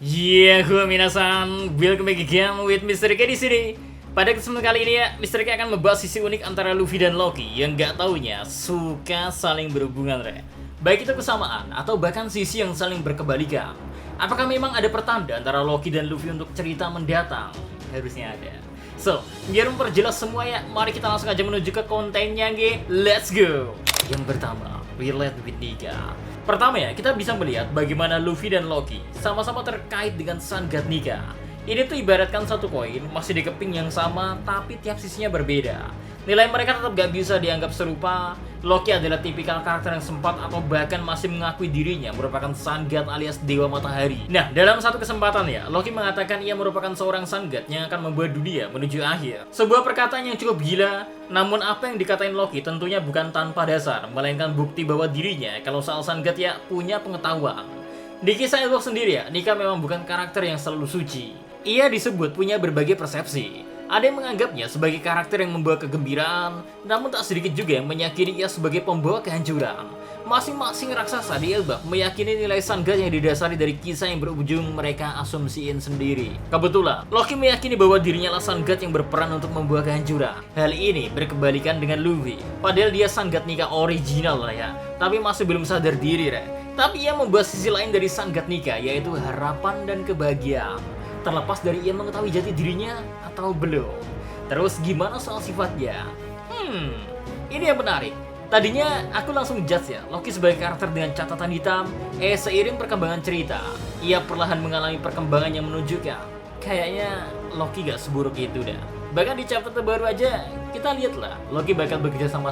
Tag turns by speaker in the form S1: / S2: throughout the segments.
S1: Gue minasan, welcome back again with Mr. K di sini. Pada kesempatan kali ini ya, Mr. K akan membahas sisi unik antara Luffy dan Loki yang gak taunya suka saling berhubungan, baik itu kesamaan atau bahkan sisi yang saling berkebalikan. Apakah memang ada pertanda antara Loki dan Luffy untuk cerita mendatang? Harusnya ada. So, biar memperjelas semua ya, mari kita langsung aja menuju ke kontennya, let's go. Yang pertama, relate with Nika. Pertama ya, kita bisa melihat bagaimana Luffy dan Loki sama-sama terkait dengan Sun God Nika. Ini tuh ibaratkan satu koin masih di keping yang sama tapi tiap sisinya berbeda. Nilai mereka tetap gak bisa dianggap serupa. Loki adalah tipikal karakter yang sempat atau bahkan masih mengakui dirinya merupakan Sun God alias Dewa Matahari. Nah, dalam satu kesempatan ya, Loki mengatakan ia merupakan seorang Sun God yang akan membawa dunia menuju akhir. Sebuah perkataan yang cukup gila, namun apa yang dikatain Loki tentunya bukan tanpa dasar, melainkan bukti bahwa dirinya kalau soal Sun God ya punya pengetahuan. Di kisah Elbaf sendiri ya, Nika memang bukan karakter yang selalu suci. Ia disebut punya berbagai persepsi. Ada yang menganggapnya sebagai karakter yang membawa kegembiraan, namun tak sedikit juga yang meyakini ia sebagai pembawa kehancuran. Masing-masing raksasa di Elbaf meyakini nilai Sun God yang didasari dari kisah yang berujung mereka asumsiin sendiri. Kebetulan, Loki meyakini bahwa dirinya lah Sun God yang berperan untuk membawa kehancuran. Hal ini berkebalikan dengan Luffy. Padahal dia Sun God Nika original lah ya, tapi masih belum sadar diri, Tapi ia membahas sisi lain dari Sun God Nika, yaitu harapan dan kebahagiaan. Terlepas dari ia mengetahui jati dirinya atau belum. Terus gimana soal sifatnya? Ini yang menarik. Tadinya aku langsung judge ya, Loki sebagai karakter dengan catatan hitam. Seiring perkembangan cerita, ia perlahan mengalami perkembangan yang menunjukkan kayaknya Loki gak seburuk itu dah. Bahkan di chapter terbaru aja, kita lihat lah Loki bakal bekerja sama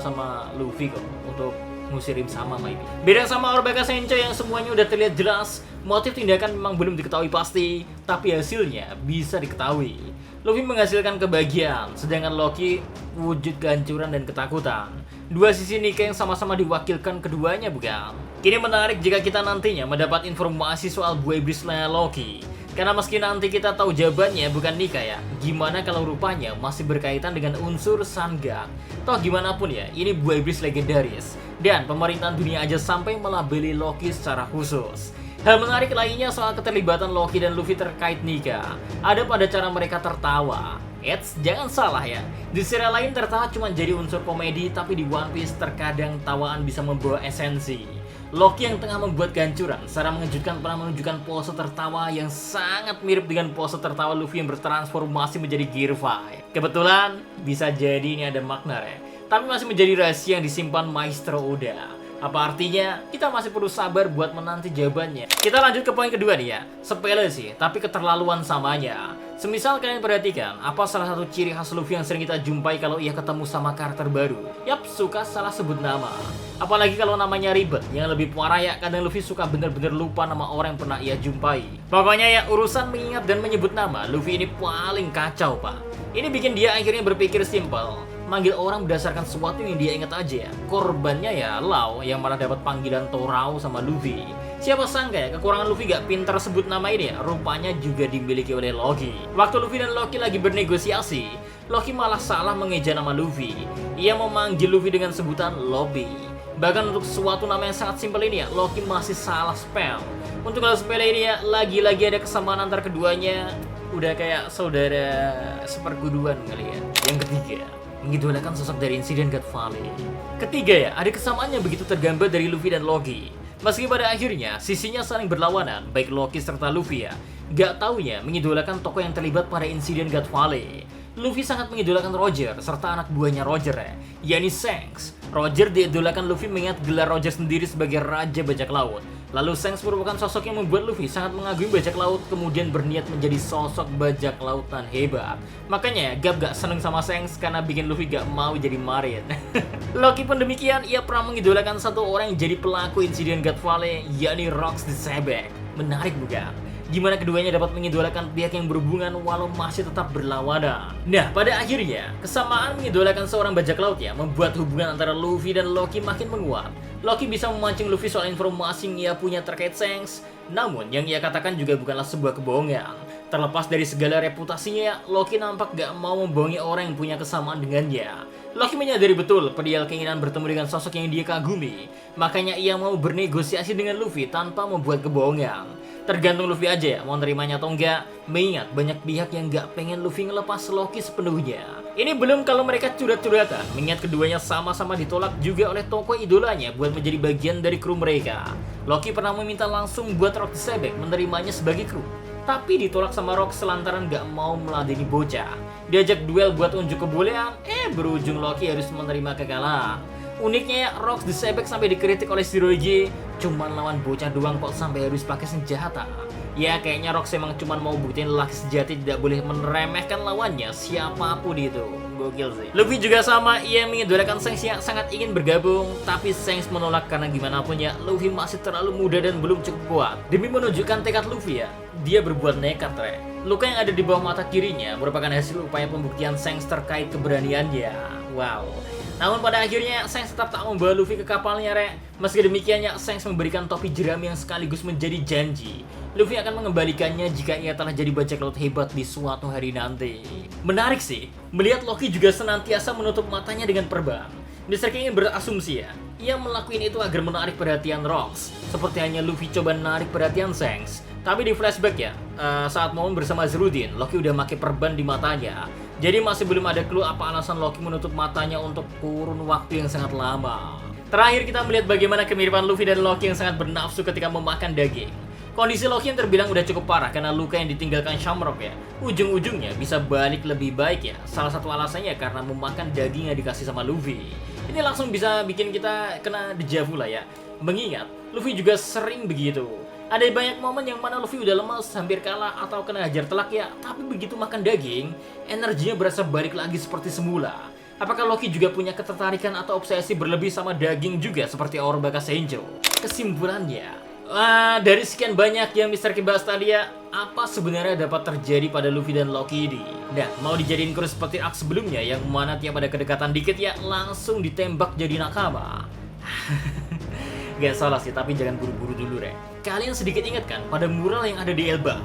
S1: Luffy kok untuk ngusirin sama maybe. Beda sama Orbaga Sencho yang semuanya udah terlihat jelas. Motif tindakan memang belum diketahui pasti, tapi hasilnya bisa diketahui. Luffy menghasilkan kebahagiaan, sedangkan Loki wujud kehancuran dan ketakutan. Dua sisi Nika yang sama-sama diwakilkan keduanya, bukan? Kini menarik jika kita nantinya mendapat informasi soal buah iblis Loki. Karena meski nanti kita tahu jawabannya bukan Nika ya, gimana kalau rupanya masih berkaitan dengan unsur Sun God? Toh gimana pun ya, ini buah iblis legendaris. Dan pemerintahan dunia aja sampai melabeli Loki secara khusus. Hal menarik lainnya soal keterlibatan Loki dan Luffy terkait Nika ada pada cara mereka tertawa. Jangan salah ya, di serial lain tertawa cuma jadi unsur komedi, tapi di One Piece terkadang tawaan bisa membawa esensi. Loki yang tengah membuat kehancuran secara mengejutkan pernah menunjukkan pose tertawa yang sangat mirip dengan pose tertawa Luffy yang bertransformasi menjadi Gear 5. Kebetulan bisa jadi ini ada makna tapi masih menjadi rahasia yang disimpan Maestro Oda. Apa artinya? Kita masih perlu sabar buat menanti jawabannya. Kita lanjut ke poin kedua nih ya. Sepele sih, tapi keterlaluan samanya. Semisal kalian perhatikan, apa salah satu ciri khas Luffy yang sering kita jumpai kalau ia ketemu sama karakter baru? Yap, suka salah sebut nama. Apalagi kalau namanya ribet, yang lebih parah ya, kadang Luffy suka bener-bener lupa nama orang yang pernah ia jumpai. Pokoknya ya, urusan mengingat dan menyebut nama, Luffy ini paling kacau, Pak. Ini bikin dia akhirnya berpikir simpel. Manggil orang berdasarkan sesuatu yang dia ingat aja. Korbannya ya Lau yang malah dapat panggilan Torao sama Luffy. Siapa sangka ya kekurangan Luffy gak pintar sebut nama ini ya, rupanya juga dimiliki oleh Loki. Waktu Luffy dan Loki lagi bernegosiasi, Loki malah salah mengeja nama Luffy. Ia memanggil Luffy dengan sebutan Lobby. Bahkan untuk suatu nama yang sangat simpel ini ya, Loki masih salah spell. Untuk hal sepele ini ya, lagi-lagi ada kesamaan antar keduanya. Udah kayak saudara seperguruan kali ya. Yang ketiga, mengidolakan sosok dari insiden God Valley. Ketiga ya, ada kesamaannya begitu tergambar dari Luffy dan Loki. Meski pada akhirnya sisinya saling berlawanan, baik Loki serta Luffy ya, gak taunya mengidolakan tokoh yang terlibat pada insiden God Valley. Luffy sangat mengidolakan Roger serta anak buahnya Roger ya, yakni Shanks. Roger diidolakan Luffy mengingat gelar Roger sendiri sebagai Raja Bajak Laut. Lalu Shanks merupakan sosok yang membuat Luffy sangat mengagumi bajak laut, kemudian berniat menjadi sosok bajak lautan hebat. Makanya Gap gak seneng sama Shanks karena bikin Luffy gak mau jadi marin. Loki pun demikian, ia pernah mengidolakan satu orang yang jadi pelaku insiden God Valley, yakni Rox the Sebek. Menarik bukan? Gimana keduanya dapat mengidolakan pihak yang berhubungan walau masih tetap berlawanan. Nah, pada akhirnya, kesamaan mengidolakan seorang bajak laut ya membuat hubungan antara Luffy dan Loki makin menguat. Loki bisa memancing Luffy soal informasi yang ia punya terkait Shanks, namun yang ia katakan juga bukanlah sebuah kebohongan. Terlepas dari segala reputasinya, Loki nampak gak mau membohongi orang yang punya kesamaan dengannya. Loki menyadari betul perihal keinginan bertemu dengan sosok yang dia kagumi. Makanya ia mau bernegosiasi dengan Luffy tanpa membuat kebohongan. Tergantung Luffy aja ya, mau nerimanya atau enggak. Mengingat banyak pihak yang nggak pengen Luffy ngelepas Loki sepenuhnya. Ini belum kalau mereka curhat-curhatan, mengingat keduanya sama-sama ditolak juga oleh tokoh idolanya buat menjadi bagian dari kru mereka. Loki pernah meminta langsung buat Rock Sebek menerimanya sebagai kru, tapi ditolak sama Rock selantaran nggak mau meladeni bocah. Diajak duel buat unjuk kebolehan, berujung Loki harus menerima kekalahan. Uniknya ya, Rock Sebek sampai dikritik oleh Shirohige, cuman lawan bocah doang kok sampai harus pakai senjata. Ya kayaknya Rock emang cuman mau buktiin lelaki sejati tidak boleh meremehkan lawannya siapapun itu. Gokil sih. Luffy juga sama, ia mengidolakan Shanks yang sangat ingin bergabung, tapi Shanks menolak karena gimana pun ya Luffy masih terlalu muda dan belum cukup kuat. Demi menunjukkan tekad Luffy ya, dia berbuat nekat Luka yang ada di bawah mata kirinya merupakan hasil upaya pembuktian Shanks terkait keberaniannya. Wow. Namun pada akhirnya Shanks tetap tak membawa Luffy ke kapalnya Meski demikiannya Shanks memberikan topi jerami yang sekaligus menjadi janji Luffy akan mengembalikannya jika ia telah jadi bajak laut hebat di suatu hari nanti. Menarik sih, melihat Loki juga senantiasa menutup matanya dengan perban. Mr. King berasumsi ya, ia melakukan itu agar menarik perhatian Rocks, seperti hanya Luffy coba menarik perhatian Shanks. Tapi di flashback ya, saat momen bersama Zerudin, Loki udah pakai perban di matanya. Jadi masih belum ada clue apa alasan Loki menutup matanya untuk kurun waktu yang sangat lama. Terakhir kita melihat bagaimana kemiripan Luffy dan Loki yang sangat bernafsu ketika memakan daging. Kondisi Loki yang terbilang udah cukup parah karena luka yang ditinggalkan Shamrock ya. Ujung-ujungnya bisa balik lebih baik ya. Salah satu alasannya karena memakan daging yang dikasih sama Luffy. Ini langsung bisa bikin kita kena dejavu lah ya. Mengingat Luffy juga sering begitu. Ada banyak momen yang mana Luffy udah lemas, hampir kalah atau kena hajar telak ya. Tapi begitu makan daging, energinya berasa balik lagi seperti semula. Apakah Loki juga punya ketertarikan atau obsesi berlebih sama daging juga seperti Oro Bakasenjo? Kesimpulannya, dari sekian banyak yang Mr. King bahas tadi ya, apa sebenarnya dapat terjadi pada Luffy dan Loki ini? Nah, mau dijadiin kru seperti arc sebelumnya yang mana tiap ada kedekatan dikit ya langsung ditembak jadi nakama? Gak salah sih, tapi jangan buru-buru dulu Kalian sedikit ingat kan pada mural yang ada di Elbaf?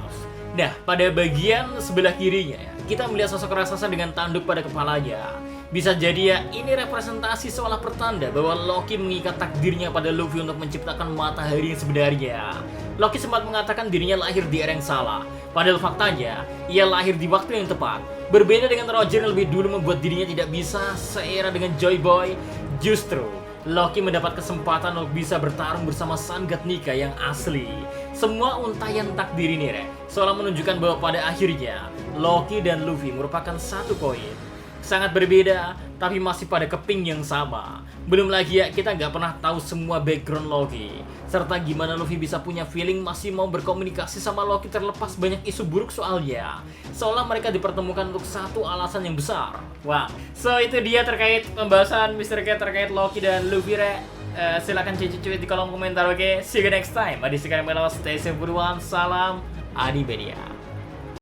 S1: Nah, pada bagian sebelah kirinya ya, kita melihat sosok raksasa dengan tanduk pada kepalanya. Bisa jadi ya, ini representasi seolah pertanda bahwa Loki mengikat takdirnya pada Luffy untuk menciptakan matahari yang sebenarnya. Loki sempat mengatakan dirinya lahir di era yang salah, padahal faktanya, ia lahir di waktu yang tepat. Berbeda dengan Roger yang lebih dulu membuat dirinya tidak bisa seera dengan Joy Boy, justru Loki mendapat kesempatan untuk bisa bertarung bersama Sun God Nika yang asli. Semua untayan takdir ini seolah menunjukkan bahwa pada akhirnya Loki dan Luffy merupakan satu koin. Sangat berbeda, tapi masih pada keping yang sama. Belum lagi ya, kita nggak pernah tahu semua background Loki. Serta gimana Luffy bisa punya feeling masih mau berkomunikasi sama Loki terlepas banyak isu buruk soalnya. Seolah mereka dipertemukan untuk satu alasan yang besar. Wah, so itu dia terkait pembahasan Mr. K terkait Loki dan Luffy silakan cuit di kolom komentar, oke? See you next time. Adi sekarang stay safe everyone. Salam Animania.